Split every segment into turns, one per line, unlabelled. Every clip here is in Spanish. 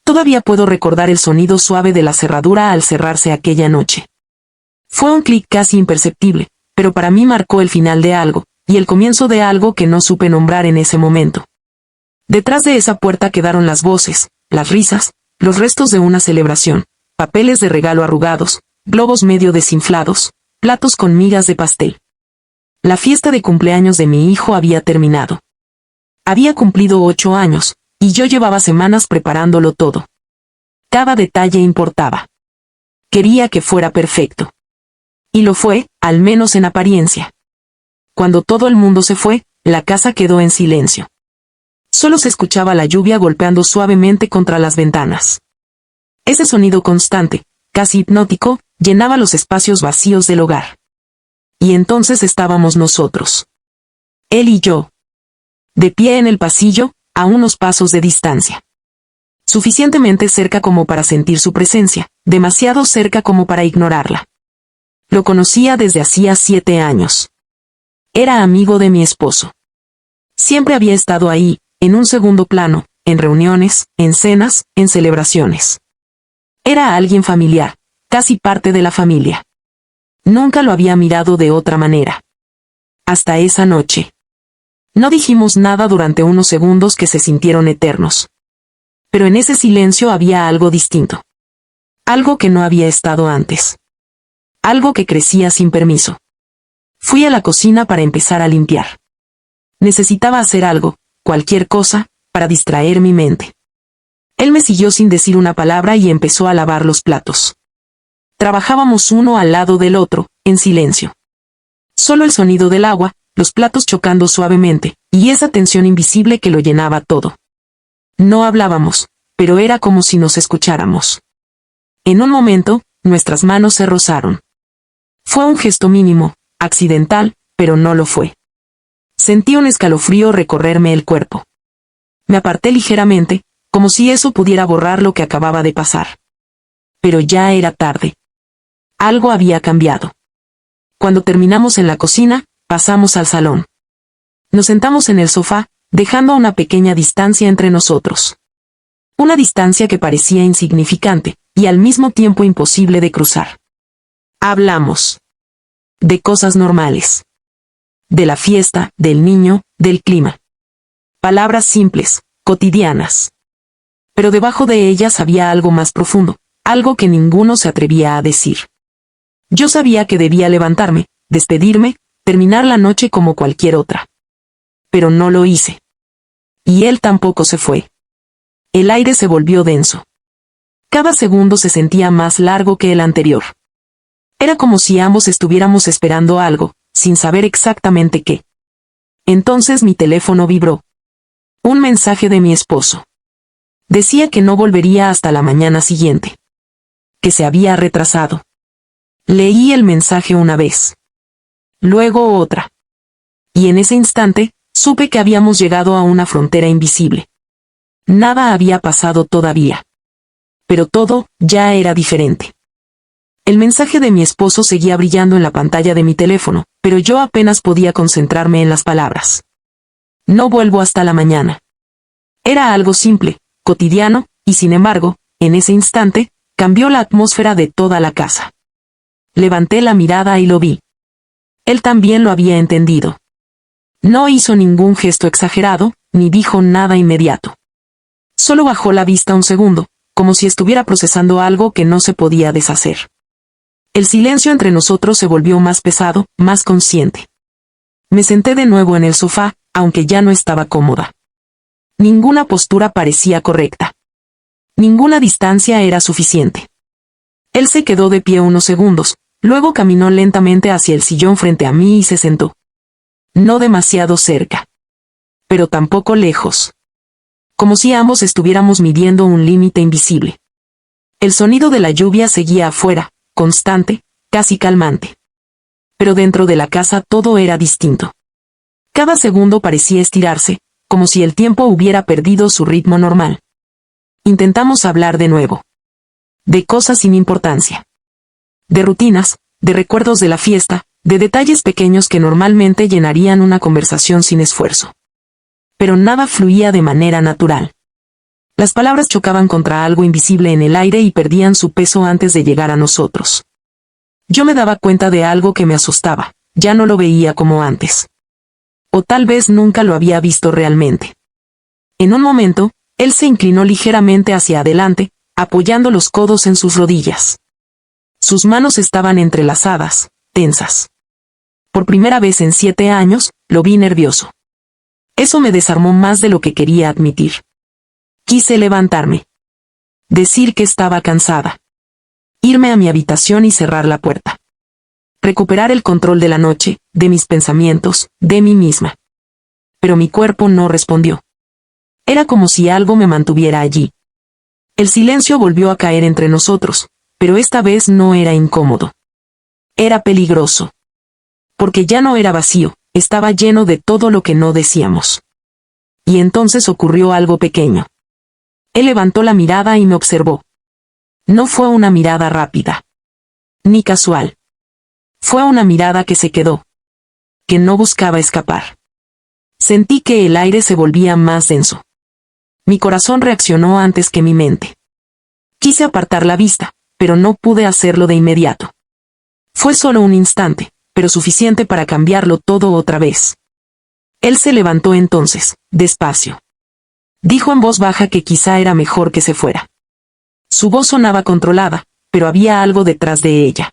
Todavía puedo recordar el sonido suave de la cerradura al cerrarse aquella noche. Fue un clic casi imperceptible, pero para mí marcó el final de algo, y el comienzo de algo que no supe nombrar en ese momento. Detrás de esa puerta quedaron las voces, las risas, los restos de una celebración, papeles de regalo arrugados, globos medio desinflados, platos con migas de pastel. La fiesta de cumpleaños de mi hijo había terminado. Había cumplido 8 años, y yo llevaba semanas preparándolo todo. Cada detalle importaba. Quería que fuera perfecto. Y lo fue, al menos en apariencia. Cuando todo el mundo se fue, la casa quedó en silencio. Solo se escuchaba la lluvia golpeando suavemente contra las ventanas. Ese sonido constante, casi hipnótico, llenaba los espacios vacíos del hogar. Y entonces estábamos nosotros. Él y yo. De pie en el pasillo, a unos pasos de distancia. Suficientemente cerca como para sentir su presencia, demasiado cerca como para ignorarla. Lo conocía desde hacía 7 años. Era amigo de mi esposo. Siempre había estado ahí, en un segundo plano, en reuniones, en cenas, en celebraciones. Era alguien familiar, casi parte de la familia. Nunca lo había mirado de otra manera. Hasta esa noche. No dijimos nada durante unos segundos que se sintieron eternos. Pero en ese silencio había algo distinto. Algo que no había estado antes. Algo que crecía sin permiso. Fui a la cocina para empezar a limpiar. Necesitaba hacer algo, cualquier cosa, para distraer mi mente. Él me siguió sin decir una palabra y empezó a lavar los platos. Trabajábamos uno al lado del otro, en silencio. Solo el sonido del agua, los platos chocando suavemente, y esa tensión invisible que lo llenaba todo. No hablábamos, pero era como si nos escucháramos. En un momento, nuestras manos se rozaron. Fue un gesto mínimo, accidental, pero no lo fue. Sentí un escalofrío recorrerme el cuerpo. Me aparté ligeramente, como si eso pudiera borrar lo que acababa de pasar. Pero ya era tarde. Algo había cambiado. Cuando terminamos en la cocina, pasamos al salón. Nos sentamos en el sofá, dejando una pequeña distancia entre nosotros. Una distancia que parecía insignificante, y al mismo tiempo imposible de cruzar. Hablamos. De cosas normales. De la fiesta, del niño, del clima. Palabras simples, cotidianas. Pero debajo de ellas había algo más profundo, algo que ninguno se atrevía a decir. Yo sabía que debía levantarme, despedirme, terminar la noche como cualquier otra. Pero no lo hice. Y él tampoco se fue. El aire se volvió denso. Cada segundo se sentía más largo que el anterior. Era como si ambos estuviéramos esperando algo, sin saber exactamente qué. Entonces mi teléfono vibró. Un mensaje de mi esposo. Decía que no volvería hasta la mañana siguiente. Que se había retrasado. Leí el mensaje una vez. Luego otra. Y en ese instante, supe que habíamos llegado a una frontera invisible. Nada había pasado todavía. Pero todo, ya era diferente. El mensaje de mi esposo seguía brillando en la pantalla de mi teléfono, pero yo apenas podía concentrarme en las palabras. No vuelvo hasta la mañana. Era algo simple, cotidiano, y sin embargo, en ese instante, cambió la atmósfera de toda la casa. Levanté la mirada y lo vi. Él también lo había entendido. No hizo ningún gesto exagerado, ni dijo nada inmediato. Solo bajó la vista un segundo, como si estuviera procesando algo que no se podía deshacer. El silencio entre nosotros se volvió más pesado, más consciente. Me senté de nuevo en el sofá, aunque ya no estaba cómoda. Ninguna postura parecía correcta. Ninguna distancia era suficiente. Él se quedó de pie unos segundos, luego caminó lentamente hacia el sillón frente a mí y se sentó. No demasiado cerca. Pero tampoco lejos. Como si ambos estuviéramos midiendo un límite invisible. El sonido de la lluvia seguía afuera, constante, casi calmante. Pero dentro de la casa todo era distinto. Cada segundo parecía estirarse, como si el tiempo hubiera perdido su ritmo normal. Intentamos hablar de nuevo. De cosas sin importancia. De rutinas, de recuerdos de la fiesta, de detalles pequeños que normalmente llenarían una conversación sin esfuerzo. Pero nada fluía de manera natural. Las palabras chocaban contra algo invisible en el aire y perdían su peso antes de llegar a nosotros. Yo me daba cuenta de algo que me asustaba, ya no lo veía como antes. O tal vez nunca lo había visto realmente. En un momento, él se inclinó ligeramente hacia adelante, apoyando los codos en sus rodillas. Sus manos estaban entrelazadas, tensas. Por primera vez en 7 años, lo vi nervioso. Eso me desarmó más de lo que quería admitir. Quise levantarme. Decir que estaba cansada. Irme a mi habitación y cerrar la puerta. Recuperar el control de la noche, de mis pensamientos, de mí misma. Pero mi cuerpo no respondió. Era como si algo me mantuviera allí. El silencio volvió a caer entre nosotros, pero esta vez no era incómodo. Era peligroso. Porque ya no era vacío, estaba lleno de todo lo que no decíamos. Y entonces ocurrió algo pequeño. Él levantó la mirada y me observó. No fue una mirada rápida. Ni casual. Fue una mirada que se quedó. Que no buscaba escapar. Sentí que el aire se volvía más denso. Mi corazón reaccionó antes que mi mente. Quise apartar la vista, pero no pude hacerlo de inmediato. Fue solo un instante, pero suficiente para cambiarlo todo otra vez. Él se levantó entonces, despacio. Dijo en voz baja que quizá era mejor que se fuera. Su voz sonaba controlada, pero había algo detrás de ella.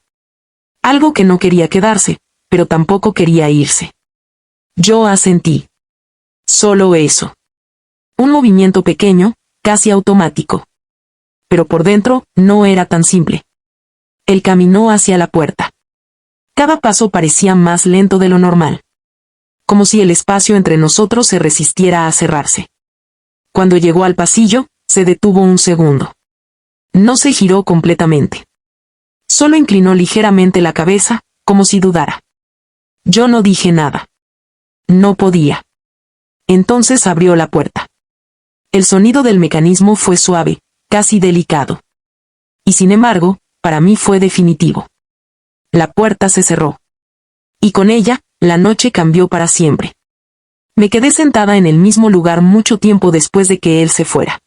Algo que no quería quedarse, pero tampoco quería irse. Yo asentí. Solo eso. Un movimiento pequeño, casi automático. Pero por dentro, no era tan simple. Él caminó hacia la puerta. Cada paso parecía más lento de lo normal. Como si el espacio entre nosotros se resistiera a cerrarse. Cuando llegó al pasillo, se detuvo un segundo. No se giró completamente. Solo inclinó ligeramente la cabeza, como si dudara. Yo no dije nada. No podía. Entonces abrió la puerta. El sonido del mecanismo fue suave, casi delicado. Y sin embargo, para mí fue definitivo. La puerta se cerró. Y con ella, la noche cambió para siempre. Me quedé sentada en el mismo lugar mucho tiempo después de que él se fuera.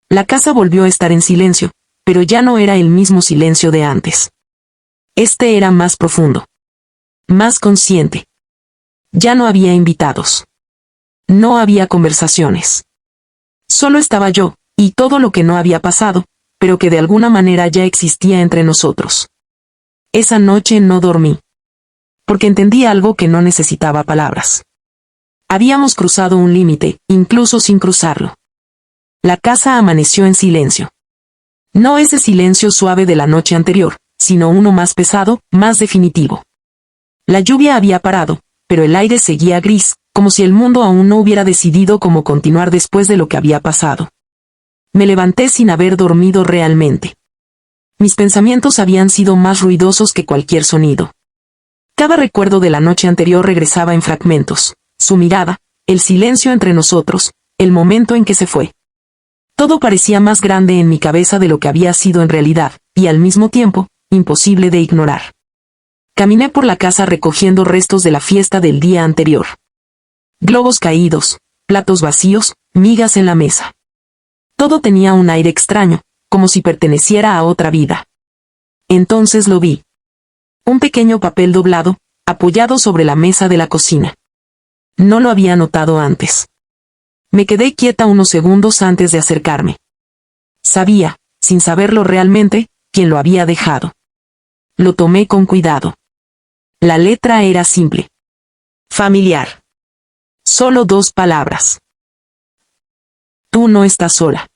La casa volvió a estar en silencio, pero ya no era el mismo silencio de antes. Este era más profundo. Más consciente. Ya no había invitados. No había conversaciones. Solo estaba yo, y todo lo que no había pasado, pero que de alguna manera ya existía entre nosotros. Esa noche no dormí. Porque entendí algo que no necesitaba palabras. Habíamos cruzado un límite, incluso sin cruzarlo. La casa amaneció en silencio. No ese silencio suave de la noche anterior, sino uno más pesado, más definitivo. La lluvia había parado, pero el aire seguía gris, como si el mundo aún no hubiera decidido cómo continuar después de lo que había pasado. Me levanté sin haber dormido realmente. Mis pensamientos habían sido más ruidosos que cualquier sonido. Cada recuerdo de la noche anterior regresaba en fragmentos, su mirada, el silencio entre nosotros, el momento en que se fue. Todo parecía más grande en mi cabeza de lo que había sido en realidad, y al mismo tiempo, imposible de ignorar. Caminé por la casa recogiendo restos de la fiesta del día anterior. Globos caídos, platos vacíos, migas en la mesa. Todo tenía un aire extraño, como si perteneciera a otra vida. Entonces lo vi. Un pequeño papel doblado, apoyado sobre la mesa de la cocina. No lo había notado antes. Me quedé quieta unos segundos antes de acercarme. Sabía, sin saberlo realmente, quién lo había dejado. Lo tomé con cuidado. La letra era simple. Familiar. Solo 2 palabras. Tú no estás sola.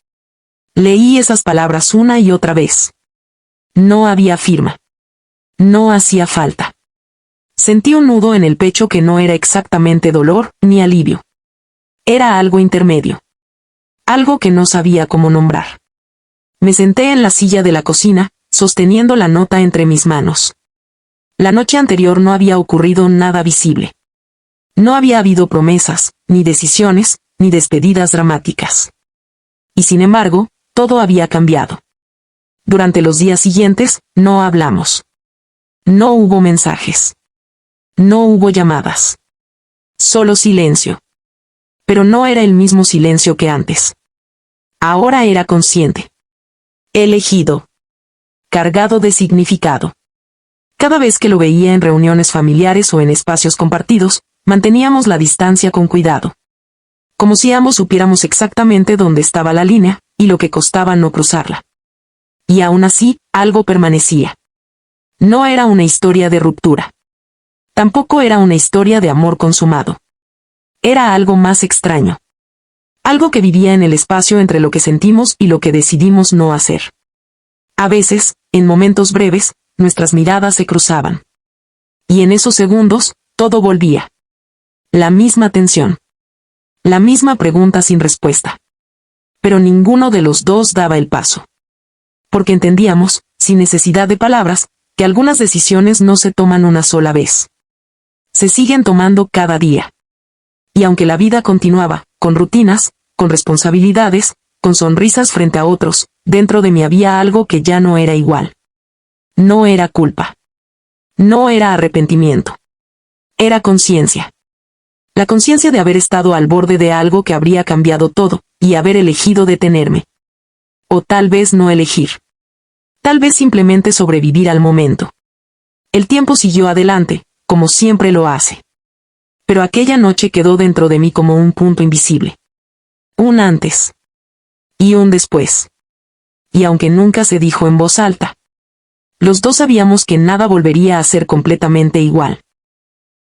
Leí esas palabras una y otra vez. No había firma. No hacía falta. Sentí un nudo en el pecho que no era exactamente dolor ni alivio. Era algo intermedio. Algo que no sabía cómo nombrar. Me senté en la silla de la cocina, sosteniendo la nota entre mis manos. La noche anterior no había ocurrido nada visible. No había habido promesas, ni decisiones, ni despedidas dramáticas. Y sin embargo, todo había cambiado. Durante los días siguientes, no hablamos. No hubo mensajes. No hubo llamadas. Solo silencio. Pero no era el mismo silencio que antes. Ahora era consciente. Elegido. Cargado de significado. Cada vez que lo veía en reuniones familiares o en espacios compartidos, manteníamos la distancia con cuidado. Como si ambos supiéramos exactamente dónde estaba la línea, y lo que costaba no cruzarla. Y aún así, algo permanecía. No era una historia de ruptura. Tampoco era una historia de amor consumado. Era algo más extraño. Algo que vivía en el espacio entre lo que sentimos y lo que decidimos no hacer. A veces, en momentos breves, nuestras miradas se cruzaban. Y en esos segundos, todo volvía. La misma tensión. La misma pregunta sin respuesta. Pero ninguno de los dos daba el paso. Porque entendíamos, sin necesidad de palabras, que algunas decisiones no se toman una sola vez. Se siguen tomando cada día. Y aunque la vida continuaba, con rutinas, con responsabilidades, con sonrisas frente a otros, dentro de mí había algo que ya no era igual. No era culpa. No era arrepentimiento. Era conciencia. La conciencia de haber estado al borde de algo que habría cambiado todo, y haber elegido detenerme. O tal vez no elegir. Tal vez simplemente sobrevivir al momento. El tiempo siguió adelante, como siempre lo hace. Pero aquella noche quedó dentro de mí como un punto invisible. Un antes. Y un después. Y aunque nunca se dijo en voz alta, los dos sabíamos que nada volvería a ser completamente igual.